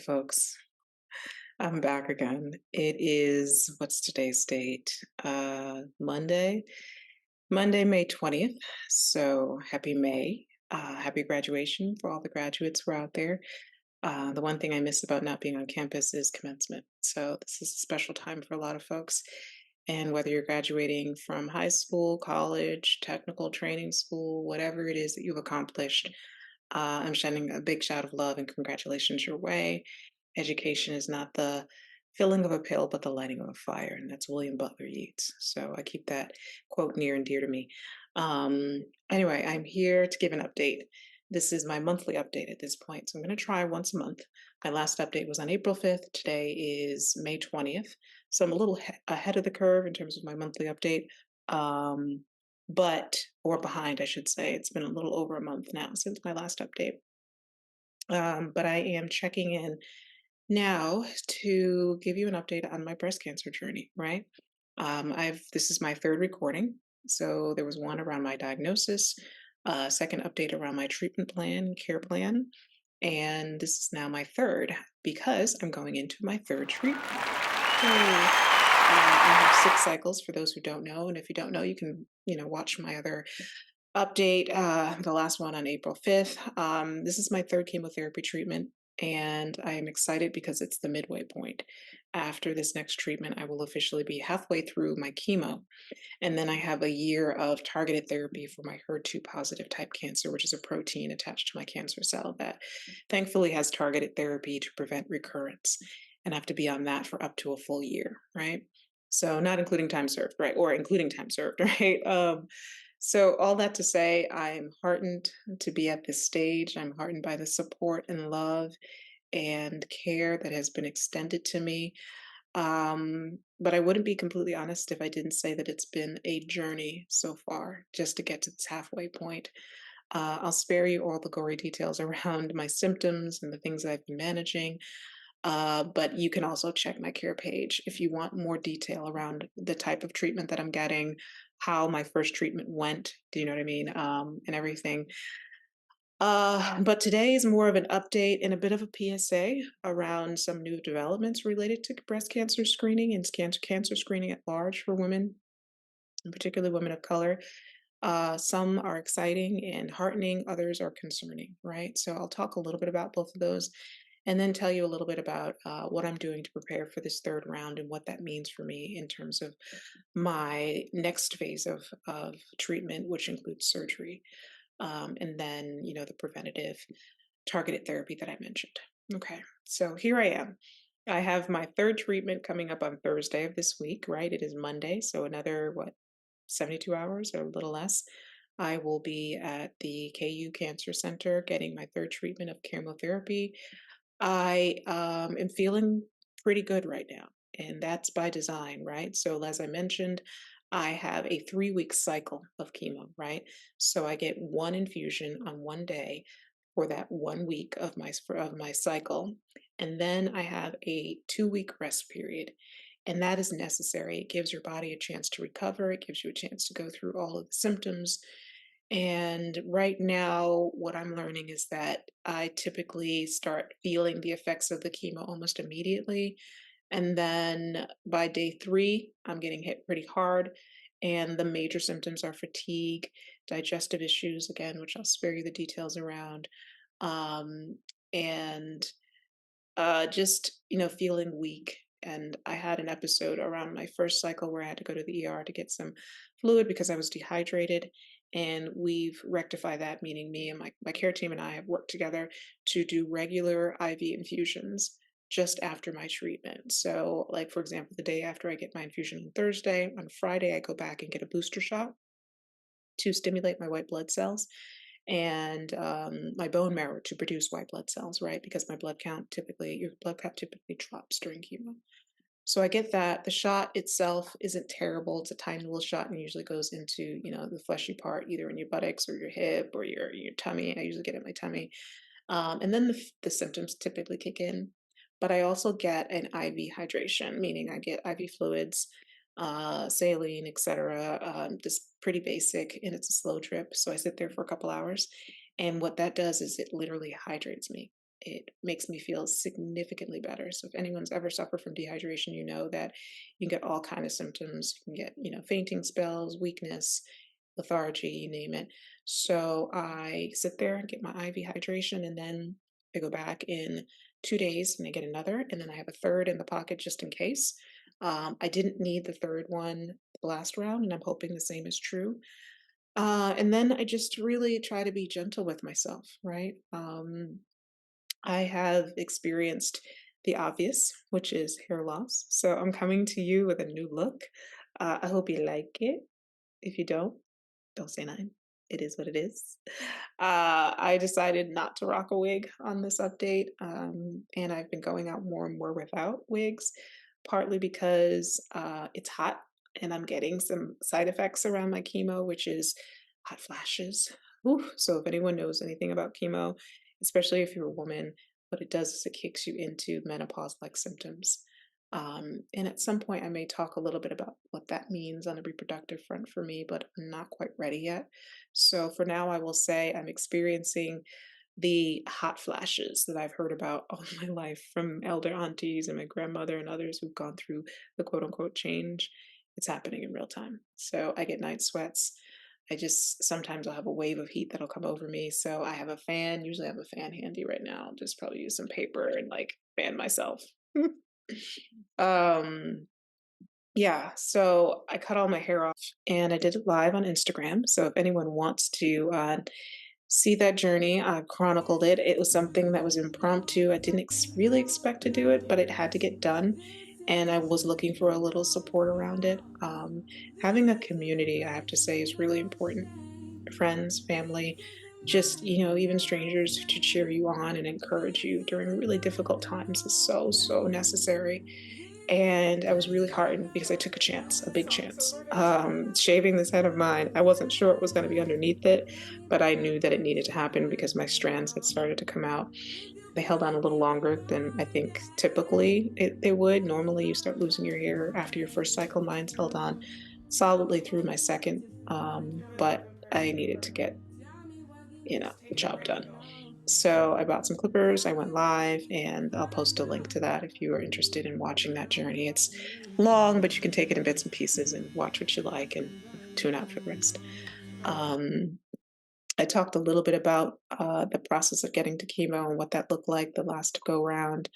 folks. I'm back again. It is, what's today's date? Monday, May 20th. So happy May. Happy graduation for all the graduates who are out there. The one thing I miss about not being on campus is commencement. So this is a special time for a lot of folks. And whether you're graduating from high school, college, technical training school, whatever it is that you've accomplished, I'm sending a big shout of love and congratulations your way. Education is not the filling of a pill, but the lighting of a fire. And that's William Butler Yeats. So I keep that quote near and dear to me. Anyway, I'm here to give an update. This is my monthly update at this point. So I'm going to try once a month. My last update was on April 5th. Today is May 20th. So I'm a little ahead of the curve in terms of my monthly update. Or behind, I should say. It's been a little over a month now since my last update. But I am checking in now to give you an update on my breast cancer journey, right? This is my third recording. So there was one around my diagnosis, second update around my treatment plan, care plan, and this is now my third because I'm going into my third treatment. Yay. I have 6 cycles for those who don't know, and if you don't know, you can watch my other update, the last one on April 5th. This is my third chemotherapy treatment, and I am excited because it's the midway point. After this next treatment, I will officially be halfway through my chemo, and then I have a year of targeted therapy for my HER2 positive type cancer, which is a protein attached to my cancer cell that thankfully has targeted therapy to prevent recurrence. And I have to be on that for up to a full year, right? So not including time served, right? Or including time served, right? So all that to say, I'm heartened to be at this stage. I'm heartened by the support and love and care that has been extended to me. But I wouldn't be completely honest if I didn't say that it's been a journey so far just to get to this halfway point. I'll spare you all the gory details around my symptoms and the things I've been managing. But you can also check my care page if you want more detail around the type of treatment that I'm getting, how my first treatment went. Do you know what I mean? And everything. But today is more of an update and a bit of a PSA around some new developments related to breast cancer screening and cancer screening at large for women, and particularly women of color. Some are exciting and heartening, others are concerning, right? So I'll talk a little bit about both of those and then tell you a little bit about what I'm doing to prepare for this third round and what that means for me in terms of my next phase of treatment, which includes surgery. And then, the preventative targeted therapy that I mentioned. Okay, so here I am. I have my third treatment coming up on Thursday of this week, right? It is Monday, so another, 72 hours or a little less. I will be at the KU Cancer Center getting my third treatment of chemotherapy. I am feeling pretty good right now, and that's by design, right? So, as I mentioned, I have a 3-week cycle of chemo, right? So I get one infusion on one day for that 1 week of my cycle, and then I have a 2-week rest period, and that is necessary. It gives your body a chance to recover. It gives you a chance to go through all of the symptoms, and right now, what I'm learning is that I typically start feeling the effects of the chemo almost immediately. And then by day 3, I'm getting hit pretty hard. And the major symptoms are fatigue, digestive issues, again, which I'll spare you the details around, um, and just, feeling weak. And I had an episode around my first cycle where I had to go to the ER to get some fluid because I was dehydrated. And we've rectified that, meaning me and my care team and I have worked together to do regular IV infusions just after my treatment. So, like, for example, the day after I get my infusion on Thursday, on Friday, I go back and get a booster shot to stimulate my white blood cells and my bone marrow to produce white blood cells, right? Because your blood count typically drops during chemo. So I get that. The shot itself isn't terrible. It's a tiny little shot and usually goes into, the fleshy part, either in your buttocks or your hip or your tummy. I usually get it in my tummy. And then the symptoms typically kick in. But I also get an IV hydration, meaning I get IV fluids, saline, etc. Just pretty basic, and it's a slow drip. So I sit there for a couple hours. And what that does is it literally hydrates me. it makes me feel significantly better. So if anyone's ever suffered from dehydration, you know that you can get all kind of symptoms. You can get, fainting spells, weakness, lethargy, you name it. So I sit there and get my IV hydration, and then I go back in 2 days and I get another, and then I have a third in the pocket just in case. I didn't need the third one the last round, and I'm hoping the same is true. And then I just really try to be gentle with myself, right? I have experienced the obvious, which is hair loss. So I'm coming to you with a new look. I hope you like it. If you don't say nothing. It is what it is. I decided not to rock a wig on this update, and I've been going out more and more without wigs, partly because it's hot and I'm getting some side effects around my chemo, which is hot flashes. Oof. So if anyone knows anything about chemo, especially if you're a woman, what it does is it kicks you into menopause-like symptoms. And at some point, I may talk a little bit about what that means on the reproductive front for me, but I'm not quite ready yet. So for now, I will say I'm experiencing the hot flashes that I've heard about all my life from elder aunties and my grandmother and others who've gone through the quote unquote change. It's happening in real time. So I get night sweats. I just sometimes I'll have a wave of heat that'll come over me. So I have a fan. Usually I have a fan handy right now. I'll just probably use some paper and like fan myself. um yeah, so I cut all my hair off and I did it live on Instagram. So if anyone wants to see that journey, I chronicled it. It was something that was impromptu. I didn't really expect to do it, but it had to get done. And I was looking for a little support around it. Having a community, I have to say, is really important. Friends, family, just, even strangers to cheer you on and encourage you during really difficult times is so, so necessary. And I was really heartened because I took a chance, a big chance. Shaving this head of mine, I wasn't sure what was going to be underneath it, but I knew that it needed to happen because my strands had started to come out. They held on a little longer than I think typically they would. Normally, you start losing your hair after your first cycle. Mine's held on solidly through my second, but I needed to get, the job done. So I bought some clippers, I went live, and I'll post a link to that if you are interested in watching that journey. It's long, but you can take it in bits and pieces and watch what you like and tune out for the rest. Um, I talked a little bit about the process of getting to chemo and what that looked like the last go round.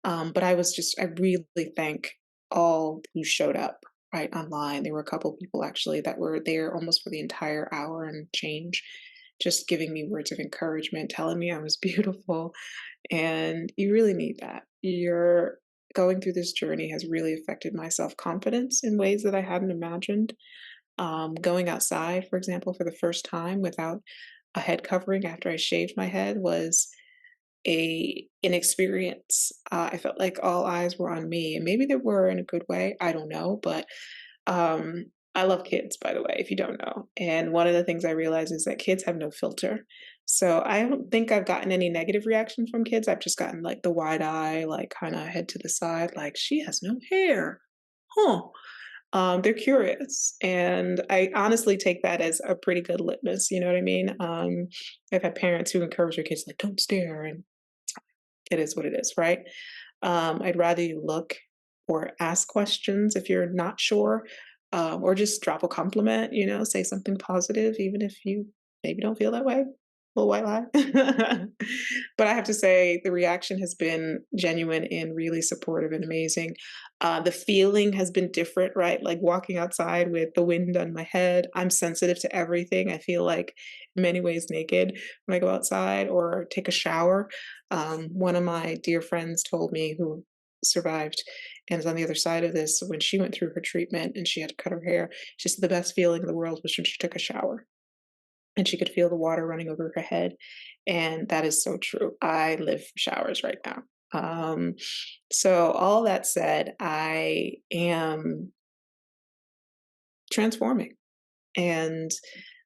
But I really thank all who showed up right online. There were a couple people actually that were there almost for the entire hour and change, just giving me words of encouragement, telling me I was beautiful. And you really need that. You're going through this journey has really affected my self confidence in ways that I hadn't imagined. Going outside, for example, for the first time without a head covering after I shaved my head was an experience. I felt like all eyes were on me, and maybe they were in a good way. I don't know, but I love kids, by the way, if you don't know. And one of the things I realize is that kids have no filter. So I don't think I've gotten any negative reaction from kids. I've just gotten like the wide eye, like kind of head to the side, like she has no hair. Huh. They're curious, and I honestly take that as a pretty good litmus. You know what I mean? I've had parents who encourage their kids like, "Don't stare," and it is what it is, right? I'd rather you look or ask questions if you're not sure, or just drop a compliment, say something positive, even if you maybe don't feel that way. Little white lie. But I have to say, the reaction has been genuine and really supportive and amazing. The feeling has been different, right? Like walking outside with the wind on my head. I'm sensitive to everything. I feel like, in many ways, naked when I go outside or take a shower. One of my dear friends told me who survived and is on the other side of this when she went through her treatment and she had to cut her hair. She said the best feeling in the world was when she took a shower and she could feel the water running over her head. And that is so true. I live for showers right now. Um, so all that said, I am transforming. And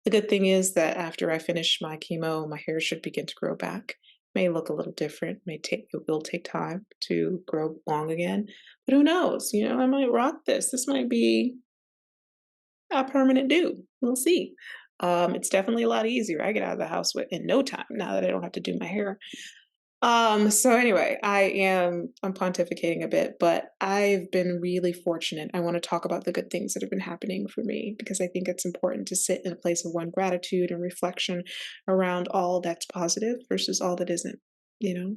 the good thing is that after I finish my chemo, my hair should begin to grow back. May look a little different, it will take time to grow long again. But who knows? I might rock this. This might be a permanent do. We'll see. It's definitely a lot easier. I get out of the house in no time now that I don't have to do my hair. So anyway, I'm pontificating a bit, but I've been really fortunate. I want to talk about the good things that have been happening for me because I think it's important to sit in a place of one gratitude and reflection around all that's positive versus all that isn't, you know?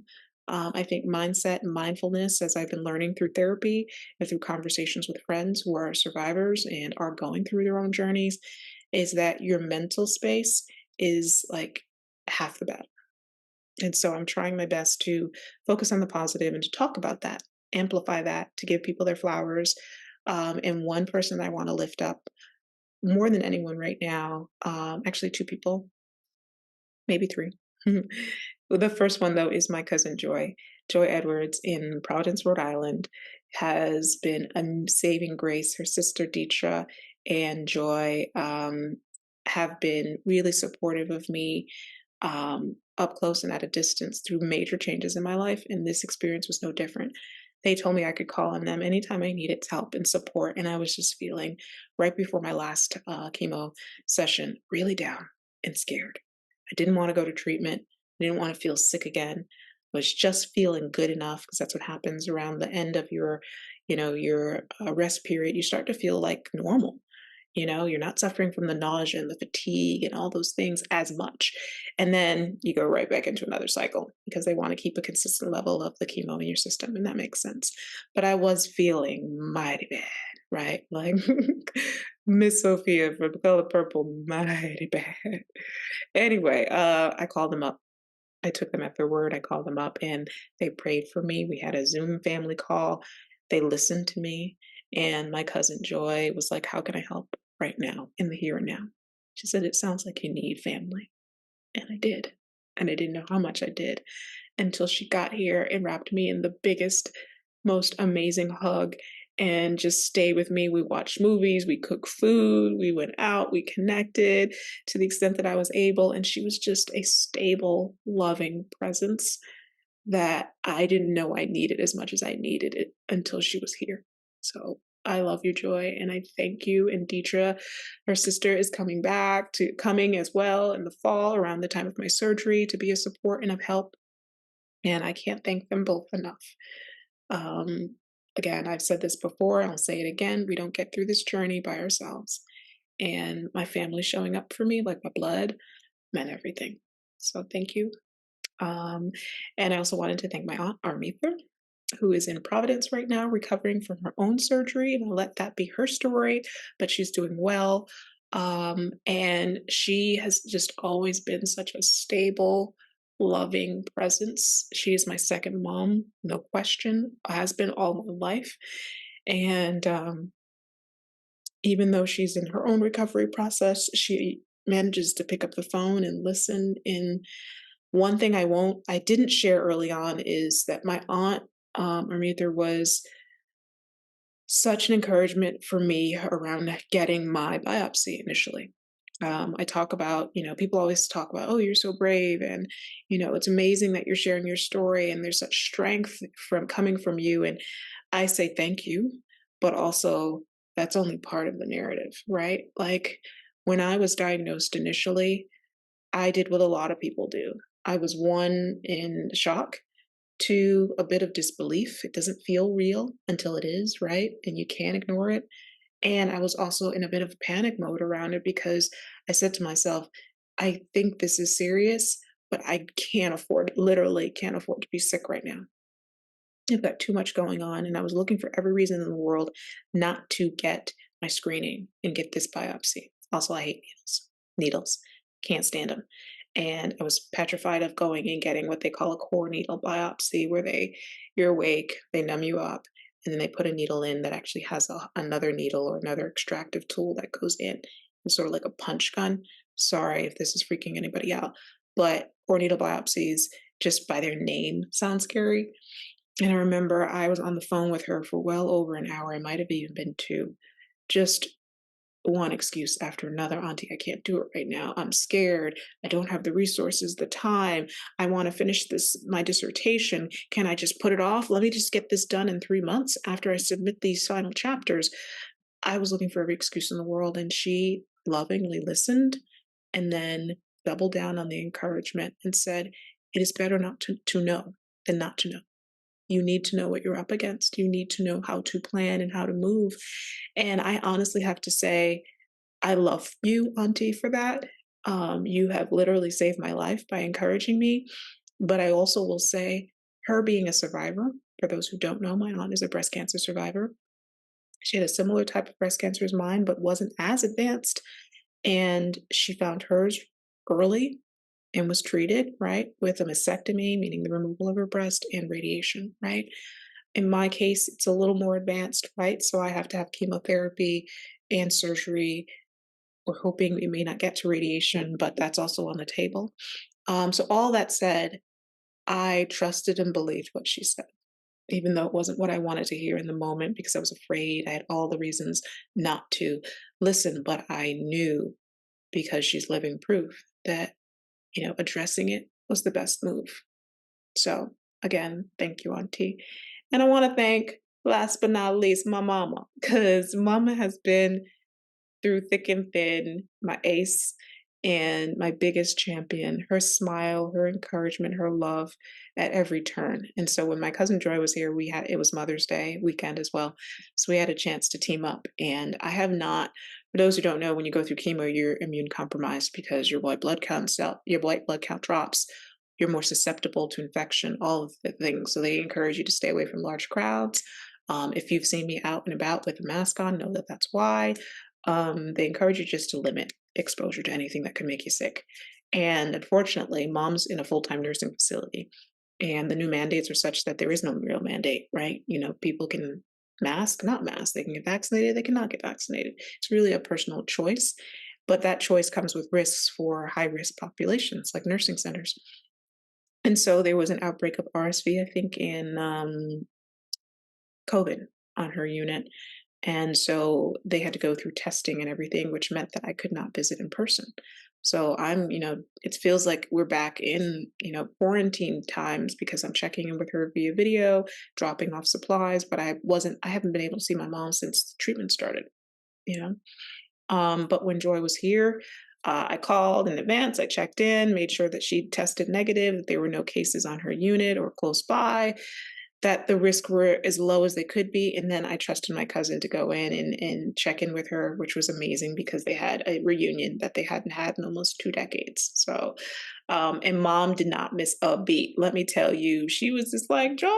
I think mindset and mindfulness, as I've been learning through therapy and through conversations with friends who are survivors and are going through their own journeys, is that your mental space is like half the battle. And so I'm trying my best to focus on the positive and to talk about that, amplify that, to give people their flowers. And one person I want to lift up more than anyone right now, actually, two people, maybe three. Well, the first one, though, is my cousin Joy. Joy Edwards in Providence, Rhode Island, has been a saving grace. Her sister Deetra and Joy have been really supportive of me up close and at a distance through major changes in my life, and this experience was no different. They told me I could call on them anytime I needed help and support, and I was just feeling right before my last chemo session really down and scared. I didn't want to go to treatment. I didn't want to feel sick again. I was just feeling good enough because that's what happens around the end of your rest period. You start to feel like normal. You're not suffering from the nausea and the fatigue and all those things as much. And then you go right back into another cycle because they want to keep a consistent level of the chemo in your system. And that makes sense. But I was feeling mighty bad, right? Like Miss Sophia from The Color Purple, mighty bad. Anyway, I called them up. I took them at their word. I called them up and they prayed for me. We had a Zoom family call. They listened to me. And my cousin Joy was like, "How can I help right now in the here and now?" She said, "It sounds like you need family." And I did. And I didn't know how much I did until she got here and wrapped me in the biggest, most amazing hug and just stayed with me. We watched movies, we cooked food, we went out, we connected to the extent that I was able. And she was just a stable, loving presence that I didn't know I needed as much as I needed it until she was here. So I love you, Joy, and I thank you. And Deetra, her sister, is coming as well in the fall around the time of my surgery to be a support and of help. And I can't thank them both enough. Um, Again, I've said this before, and I'll say it again. We don't get through this journey by ourselves. And my family showing up for me, like my blood, meant everything. So thank you. Um, and I also wanted to thank my aunt, Armitha, who is in Providence right now, recovering from her own surgery. And I'll let that be her story, but she's doing well. And she has just always been such a stable, loving presence. She is my second mom, no question, has been all my life. And even though she's in her own recovery process, she manages to pick up the phone and listen. In one thing I didn't share early on is that my aunt, Amrita, was such an encouragement for me around getting my biopsy initially. I talk about, people always talk about, oh, you're so brave. And, it's amazing that you're sharing your story and there's such strength from coming from you. And I say thank you, but also that's only part of the narrative, right? Like when I was diagnosed initially, I did what a lot of people do. I was one in shock, two a bit of disbelief. It doesn't feel real until it is, right? And you can't ignore it. And I was also in a bit of panic mode around it because I said to myself, I think this is serious, but I literally can't afford to be sick right now. I've got too much going on. And I was looking for every reason in the world not to get my screening and get this biopsy. Also, I hate needles. Needles. Can't stand them. And I was petrified of going and getting what they call a core needle biopsy, where you're awake, they numb you up, and then they put a needle in that actually has another needle or another extractive tool that goes in. It's sort of like a punch gun. Sorry if this is freaking anybody out, but core needle biopsies, just by their name, sound scary. And I remember I was on the phone with her for well over an hour. It might have even been two. Just one excuse after another. Auntie, I can't do it right now. I'm scared. I don't have the resources, the time. I want to finish my dissertation. Can I just put it off? Let me just get this done in 3 months after I submit these final chapters. I was looking for every excuse in the world, and she lovingly listened and then doubled down on the encouragement and said, It is better not to know than not to know. You need to know what you're up against. You need to know how to plan and how to move. And I honestly have to say, I love you, Auntie, for that. You have literally saved my life by encouraging me. But I also will say, her being a survivor, for those who don't know, my aunt is a breast cancer survivor. She had a similar type of breast cancer as mine, but wasn't as advanced. And she found hers early and was treated, right, with a mastectomy, meaning the removal of her breast, and radiation, right? In my case, it's a little more advanced, right? So I have to have chemotherapy and surgery. We're hoping we may not get to radiation, but that's also on the table. So all that said, I trusted and believed what she said, even though it wasn't what I wanted to hear in the moment because I was afraid. I had all the reasons not to listen, but I knew because she's living proof that, addressing it was the best move. So again, thank you, Auntie. And I want to thank, last but not least, my mama, because mama has been through thick and thin, my ace and my biggest champion, her smile, her encouragement, her love at every turn. And so when my cousin Joy was here, it was Mother's Day weekend as well. So we had a chance to team up. And I have not, for those who don't know, when you go through chemo, you're immune compromised because your white blood count drops. You're more susceptible to infection, all of the things. So they encourage you to stay away from large crowds. If you've seen me out and about with a mask on, know that that's why. They encourage you just to limit exposure to anything that can make you sick. And unfortunately, mom's in a full time nursing facility, and the new mandates are such that there is no real mandate, right? People can mask, not mask, they can get vaccinated, they cannot get vaccinated. It's really a personal choice, but that choice comes with risks for high risk populations like nursing centers. And so there was an outbreak of RSV, I think, in COVID on her unit. And so they had to go through testing and everything, which meant that I could not visit in person. So it feels like we're back in, quarantine times because I'm checking in with her via video, dropping off supplies, but I haven't been able to see my mom since the treatment started, you know? But when Joy was here, I called in advance, I checked in, made sure that she tested negative, that there were no cases on her unit or close by, that the risks were as low as they could be. And then I trusted my cousin to go in and check in with her, which was amazing because they had a reunion that they hadn't had in almost 2 decades. So, and mom did not miss a beat. Let me tell you, she was just like, Joy.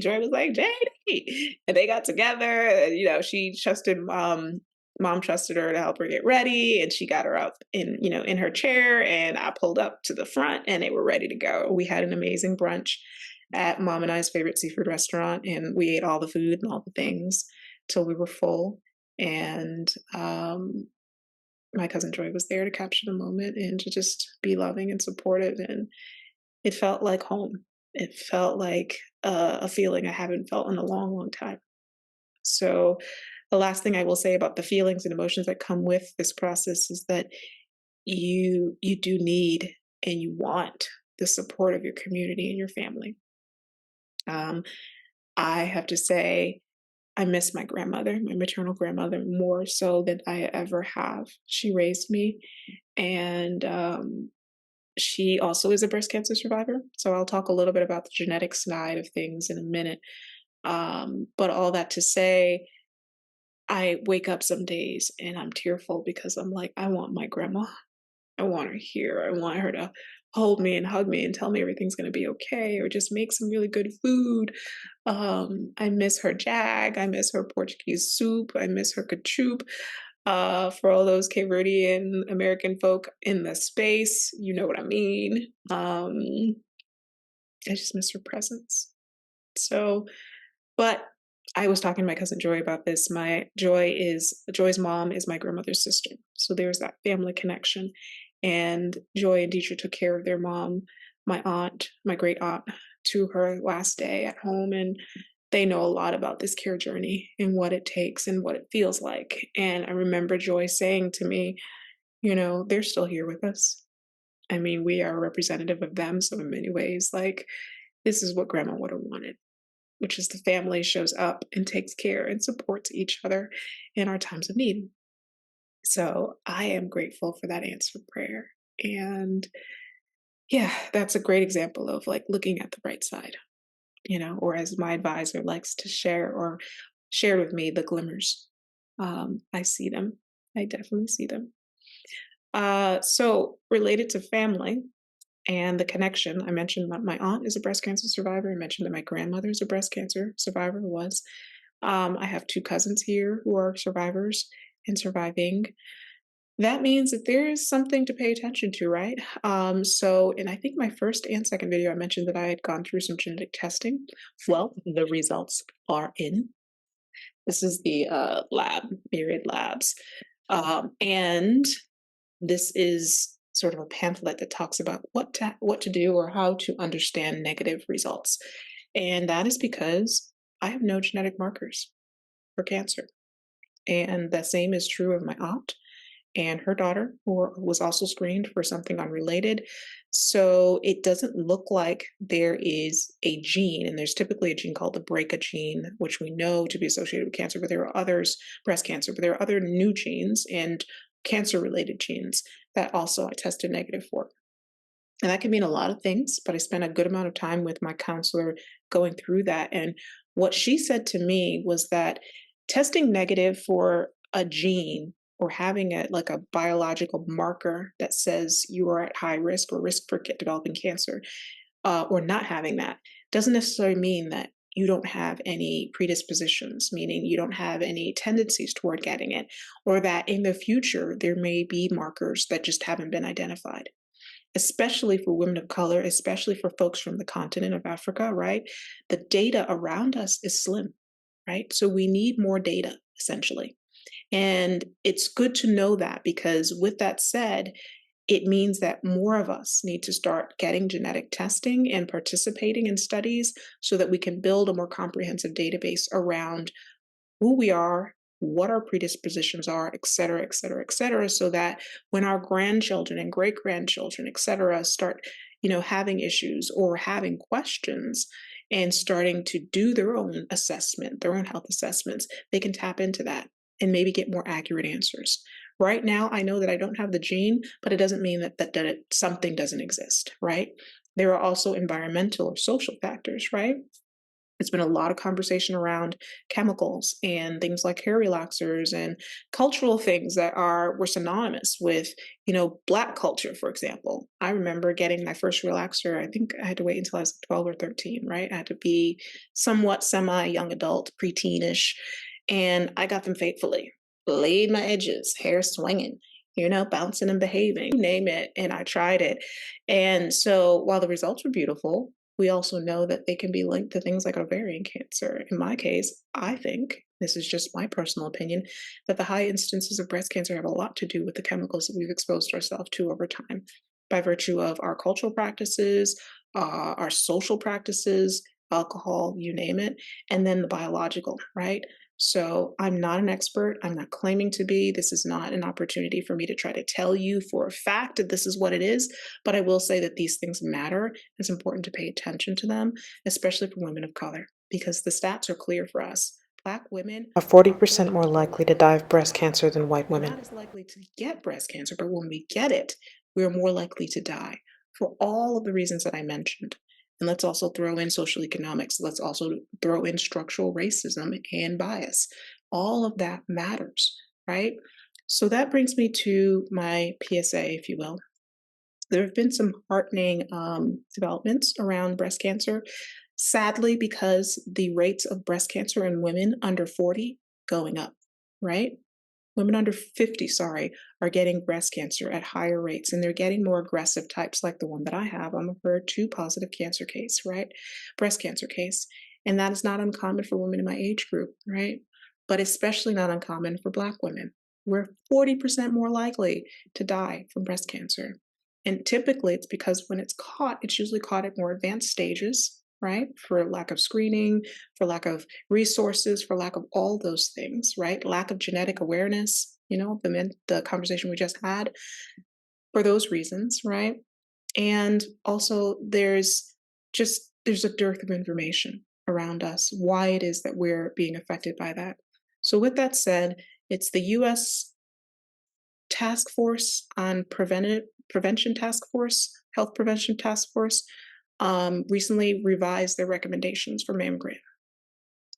Joy was like, JD. And they got together. And, she trusted, mom trusted her to help her get ready. And she got her out in her chair. And I pulled up to the front and they were ready to go. We had an amazing brunch at mom and I's favorite seafood restaurant, and we ate all the food and all the things till we were full. And my cousin Joy was there to capture the moment and to just be loving and supportive, and it felt like home. It felt like a feeling I haven't felt in a long, long time. So the last thing I will say about the feelings and emotions that come with this process is that you do need and you want the support of your community and your family. Um, I have to say, I miss my grandmother, my maternal grandmother, more so than I ever have. She raised me, and she also is a breast cancer survivor. So I'll talk a little bit about the genetic side of things in a minute. But all that to say, I wake up some days and I'm tearful because I'm like, I want my grandma. I want her here. I want her to hold me and hug me and tell me everything's going to be okay, or just make some really good food. I miss her jag. I miss her Portuguese soup. I miss her cachoop. For all those Cape Verdean American folk in the space, you know what I mean. I just miss her presence. So, but I was talking to my cousin Joy about this. Joy's mom is my grandmother's sister. So there's that family connection. And Joy and Deidre took care of their mom, my aunt, my great aunt, to her last day at home. And they know a lot about this care journey and what it takes and what it feels like. And I remember Joy saying to me, they're still here with us. I mean, we are a representative of them. So in many ways, like, this is what grandma would have wanted, which is the family shows up and takes care and supports each other in our times of need. So I am grateful for that answered prayer. And Yeah, that's a great example of like looking at the bright side, or as my advisor likes to share or shared with me, the glimmers. I see them. I definitely see them. So related to family and the connection, I mentioned that my aunt is a breast cancer survivor. I mentioned that my grandmother is a breast cancer survivor, was. I have two cousins here who are survivors and surviving. That means that there is something to pay attention to, right? So, in I think my first and second video, I mentioned that I had gone through some genetic testing. Well, the results are in. This is the lab, Myriad Labs. And this is sort of a pamphlet that talks about what to do or how to understand negative results. And that is because I have no genetic markers for cancer. And the same is true of my aunt and her daughter, who was also screened for something unrelated. So it doesn't look like there is a gene, and there's typically a gene called the BRCA gene, which we know to be associated with cancer, but there are others, breast cancer, but there are other new genes and cancer related genes that also I tested negative for. And that can mean a lot of things, but I spent a good amount of time with my counselor going through that. And what she said to me was that testing negative for a gene or having it like a biological marker that says you are at high risk or risk for developing cancer, or not having that doesn't necessarily mean that you don't have any predispositions, meaning you don't have any tendencies toward getting it, or that in the future there may be markers that just haven't been identified, especially for women of color, especially for folks from the continent of Africa, right? The data around us is slim, right? So we need more data, essentially. And it's good to know that because, with that said, it means that more of us need to start getting genetic testing and participating in studies so that we can build a more comprehensive database around who we are, what our predispositions are, et cetera, et cetera, et cetera, so that when our grandchildren and great grandchildren, et cetera, start, having issues or having questions and starting to do their own assessment, their own health assessments, they can tap into that and maybe get more accurate answers. Right now, I know that I don't have the gene, but it doesn't mean that something doesn't exist, right? There are also environmental or social factors, right? It's been a lot of conversation around chemicals and things like hair relaxers and cultural things that were synonymous with, Black culture, for example. I remember getting my first relaxer. I think I had to wait until I was 12 or 13, right? I had to be somewhat semi young adult, preteenish, and I got them faithfully. Laid my edges, hair swinging, bouncing and behaving, you name it, and I tried it. And so while the results were beautiful, we also know that they can be linked to things like ovarian cancer. In my case, I think, this is just my personal opinion, that the high instances of breast cancer have a lot to do with the chemicals that we've exposed ourselves to over time by virtue of our cultural practices, our social practices, alcohol, you name it, and then the biological, right? So I'm not an expert. I'm not claiming to be. This is not an opportunity for me to try to tell you for a fact that this is what it is. But I will say that these things matter. It's important to pay attention to them, especially for women of color, because the stats are clear for us. Black women Are 40% more likely to die of breast cancer than white are women. not as likely to get breast cancer, but when we get it, we are more likely to die for all of the reasons that I mentioned. And let's also throw in social economics. Let's also throw in structural racism and bias. All of that matters, right? So that brings me to my PSA, if you will. There have been some heartening developments around breast cancer, sadly, because the rates of breast cancer in women under 40 going up, right? Women under 50, sorry, are getting breast cancer at higher rates, and they're getting more aggressive types like the one that I have. I'm a HER2 positive cancer case, right? Breast cancer case. And that is not uncommon for women in my age group, right? But especially not uncommon for Black women. We're 40% more likely to die from breast cancer. And typically it's because when it's caught, it's usually caught at more advanced stages, right? For lack of screening, for lack of resources, for lack of all those things, right? Lack of genetic awareness, the conversation we just had, for those reasons, right? And also there's a dearth of information around us, why it is that we're being affected by that. So with that said, it's the US Task Force on Prevention Task Force Health Prevention Task Force recently revised their recommendations for mammogram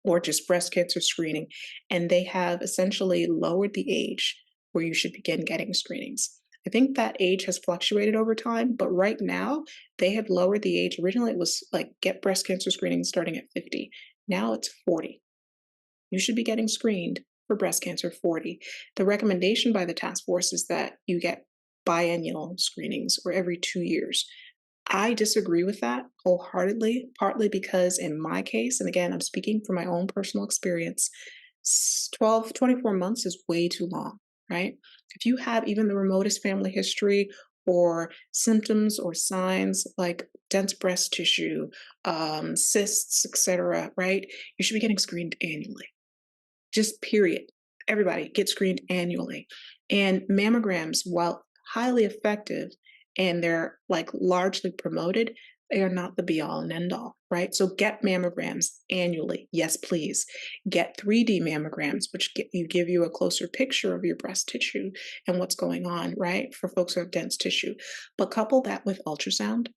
or just breast cancer screening, and they have essentially lowered the age where you should begin getting screenings. I think that age has fluctuated over time, but right now they have lowered the age. Originally, it was like get breast cancer screening starting at 50. Now it's 40. You should be getting screened for breast cancer 40. The recommendation by the task force is that you get biannual screenings or every 2 years. I disagree with that wholeheartedly, partly because in my case, and again, I'm speaking from my own personal experience, 12, 24 months is way too long, right? If you have even the remotest family history or symptoms or signs like dense breast tissue, cysts, etc., right? You should be getting screened annually, just period. Everybody get screened annually. And mammograms, while highly effective and they're like largely promoted, they are not the be all and end all, right? So get mammograms annually. Yes, please. Get 3D mammograms, which give you a closer picture of your breast tissue and what's going on, right? For folks who have dense tissue. But couple that with ultrasound,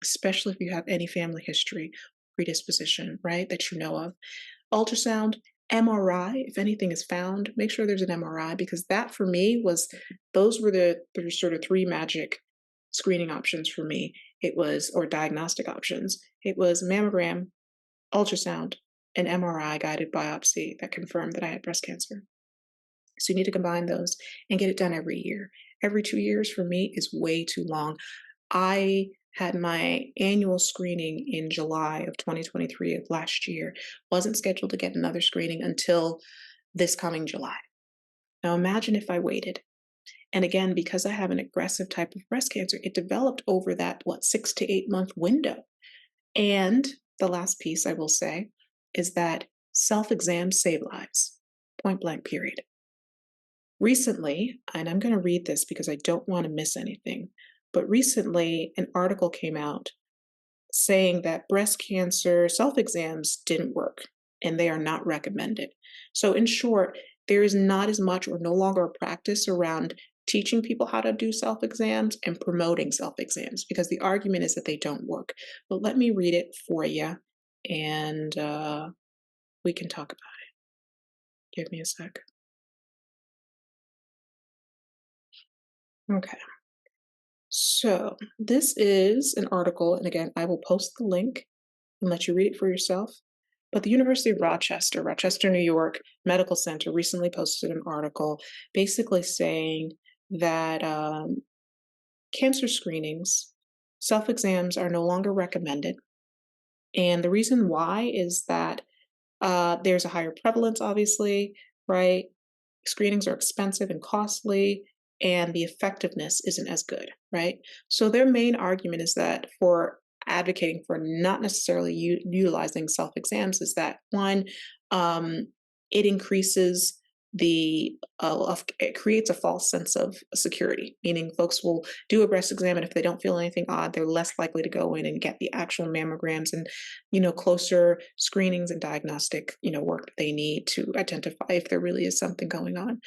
especially if you have any family history, predisposition, right, that you know of. Ultrasound, MRI, if anything is found, make sure there's an MRI because that for me was, those were the sort of three magic screening options for me. It was, or diagnostic options. It was mammogram, ultrasound, and MRI guided biopsy that confirmed that I had breast cancer. So you need to combine those and get it done every year. Every 2 years for me is way too long. I had my annual screening in July of 2023 of last year. Wasn't scheduled to get another screening until this coming July. Now imagine if I waited. And again, because I have an aggressive type of breast cancer, it developed over that, 6 to 8 month window. And the last piece I will say is that self-exams save lives. Point blank, period. Recently, and I'm going to read this because I don't want to miss anything, but recently an article came out saying that breast cancer self exams didn't work and they are not recommended. So, in short, there is not as much or no longer a practice around teaching people how to do self exams and promoting self exams because the argument is that they don't work. But let me read it for you and we can talk about it. Give me a sec. Okay. So, this is an article, and again, I will post the link and let you read it for yourself. But the University of Rochester, New York Medical Center recently posted an article basically saying that cancer screenings, self exams are no longer recommended. And the reason why is that there's a higher prevalence, obviously, right? Screenings are expensive and costly, and the effectiveness isn't as good, right? So their main argument is that for advocating for not necessarily utilizing self exams is that one, it increases it creates a false sense of security, meaning folks will do a breast exam and if they don't feel anything odd, they're less likely to go in and get the actual mammograms and closer screenings and diagnostic work that they need to identify if there really is something going on.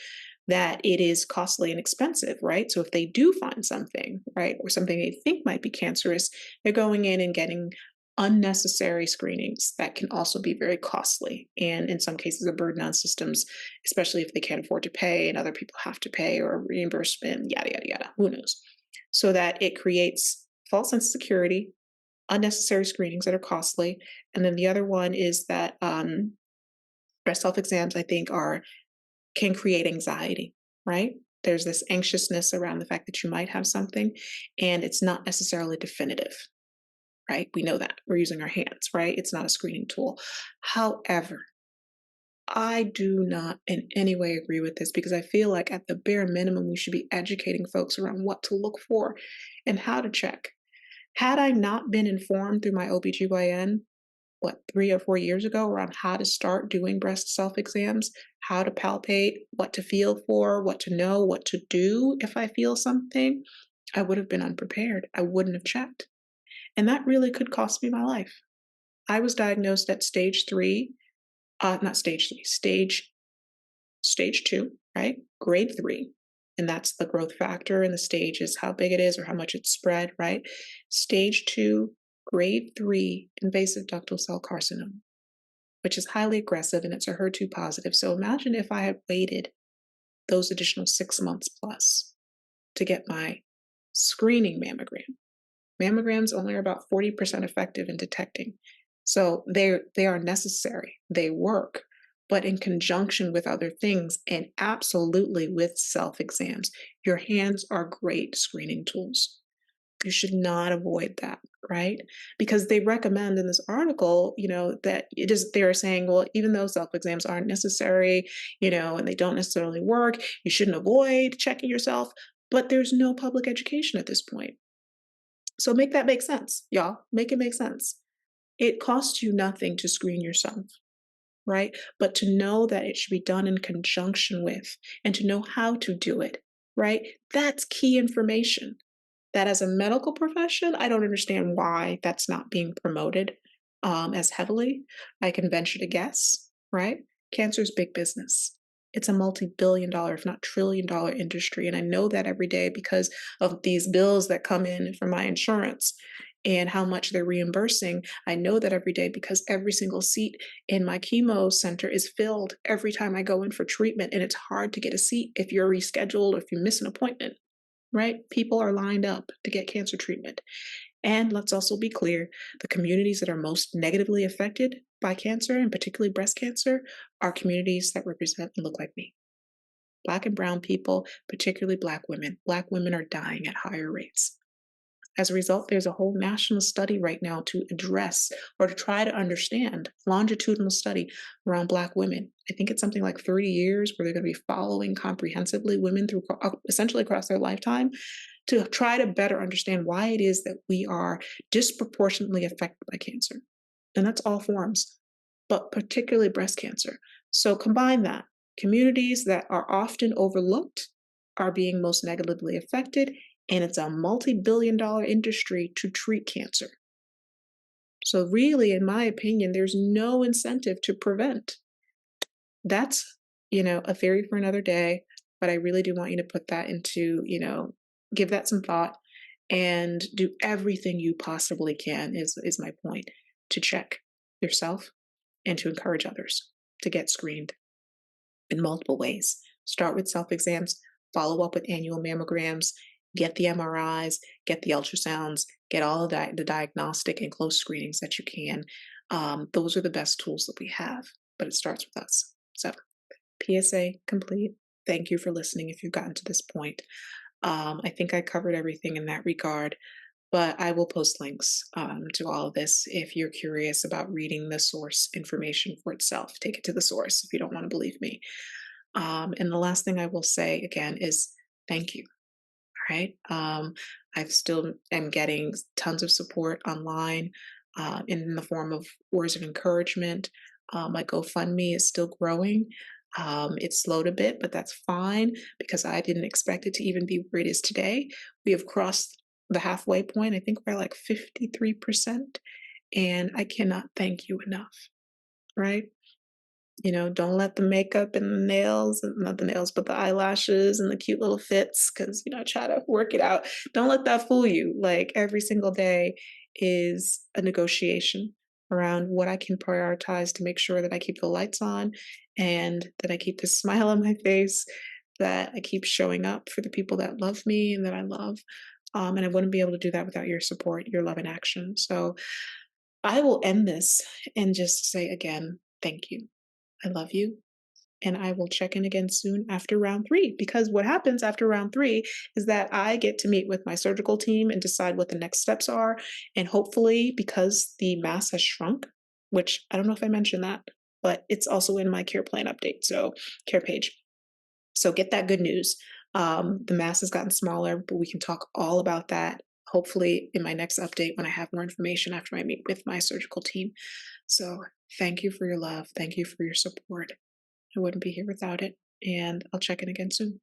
That it is costly and expensive, right? So if they do find something, right, or something they think might be cancerous, they're going in and getting unnecessary screenings that can also be very costly and in some cases a burden on systems, especially if they can't afford to pay and other people have to pay or reimbursement, yada, yada, yada, who knows? So that it creates false sense of security, unnecessary screenings that are costly. And then the other one is that breast self exams, I think, can create anxiety, right? There's this anxiousness around the fact that you might have something and it's not necessarily definitive, right? We know that we're using our hands, right? It's not a screening tool. However, I do not in any way agree with this because I feel like at the bare minimum, we should be educating folks around what to look for and how to check. Had I not been informed through my OBGYN, 3 or 4 years ago, around how to start doing breast self exams, how to palpate, what to feel for, what to know, what to do if I feel something, I would have been unprepared. I wouldn't have checked. And that really could cost me my life. I was diagnosed at stage three, not stage three, stage two, right? Grade three. and that's the growth factor, and the stage is how big it is or how much it's spread, right? Stage 2, grade 3 invasive ductal cell carcinoma, which is highly aggressive and it's a HER2 positive. So imagine if I had waited those additional 6 months plus to get my screening mammogram. Mammograms only are about 40% effective in detecting. So they are necessary. They work, but in conjunction with other things and absolutely with self-exams. Your hands are great screening tools. You should not avoid that, right? Because they recommend in this article, that it is they're saying, well, even though self-exams aren't necessary, and they don't necessarily work, you shouldn't avoid checking yourself, but there's no public education at this point. So make that make sense, y'all. Make it make sense. It costs you nothing to screen yourself, right? But to know that it should be done in conjunction with and to know how to do it, right? That's key information that as a medical profession, I don't understand why that's not being promoted as heavily. I can venture to guess, right? Cancer is big business. It's a multi-billion dollar, if not trillion dollar industry. And I know that every day because of these bills that come in from my insurance and how much they're reimbursing. I know that every day because every single seat in my chemo center is filled every time I go in for treatment. And it's hard to get a seat if you're rescheduled or if you miss an appointment, right? People are lined up to get cancer treatment. And let's also be clear, the communities that are most negatively affected by cancer, and particularly breast cancer, are communities that represent and look like me. Black and brown people, particularly Black women. Black women are dying at higher rates. As a result, there's a whole national study right now to address or to try to understand, longitudinal study around Black women. I think it's something like 30 years where they're going to be following comprehensively women through essentially across their lifetime to try to better understand why it is that we are disproportionately affected by cancer. And that's all forms, but particularly breast cancer. So combine that. Communities that are often overlooked are being most negatively affected, and it's a multi-billion dollar industry to treat cancer. So really, in my opinion, there's no incentive to prevent. That's, a theory for another day, but I really do want you to put that into, give that some thought and do everything you possibly can is my point to check yourself and to encourage others to get screened in multiple ways. Start with self-exams, follow up with annual mammograms, get the MRIs, get the ultrasounds, get all of that, the diagnostic and close screenings that you can. Those are the best tools that we have, but it starts with us. So PSA complete. Thank you for listening if you've gotten to this point. I think I covered everything in that regard, but I will post links to all of this if you're curious about reading the source information for itself. Take it to the source if you don't want to believe me. And the last thing I will say again is thank you. All right. I've still am getting tons of support online in the form of words of encouragement. My GoFundMe is still growing. It slowed a bit, but that's fine because I didn't expect it to even be where it is today. We have crossed the halfway point. I think we're like 53%. And I cannot thank you enough, right? Don't let the makeup and the nails, not the nails, but the eyelashes and the cute little fits, because, I try to work it out. Don't let that fool you. Like every single day is a negotiation around what I can prioritize to make sure that I keep the lights on and that I keep the smile on my face, that I keep showing up for the people that love me and that I love. And I wouldn't be able to do that without your support, your love and action. So I will end this and just say again, thank you. I love you. And I will check in again soon after round 3, because what happens after round 3 is that I get to meet with my surgical team and decide what the next steps are. And hopefully, because the mass has shrunk, which I don't know if I mentioned that, but it's also in my care plan update, so care page. So get that good news. The mass has gotten smaller, but we can talk all about that hopefully in my next update when I have more information after I meet with my surgical team. So thank you for your love. Thank you for your support. I wouldn't be here without it. And I'll check in again soon.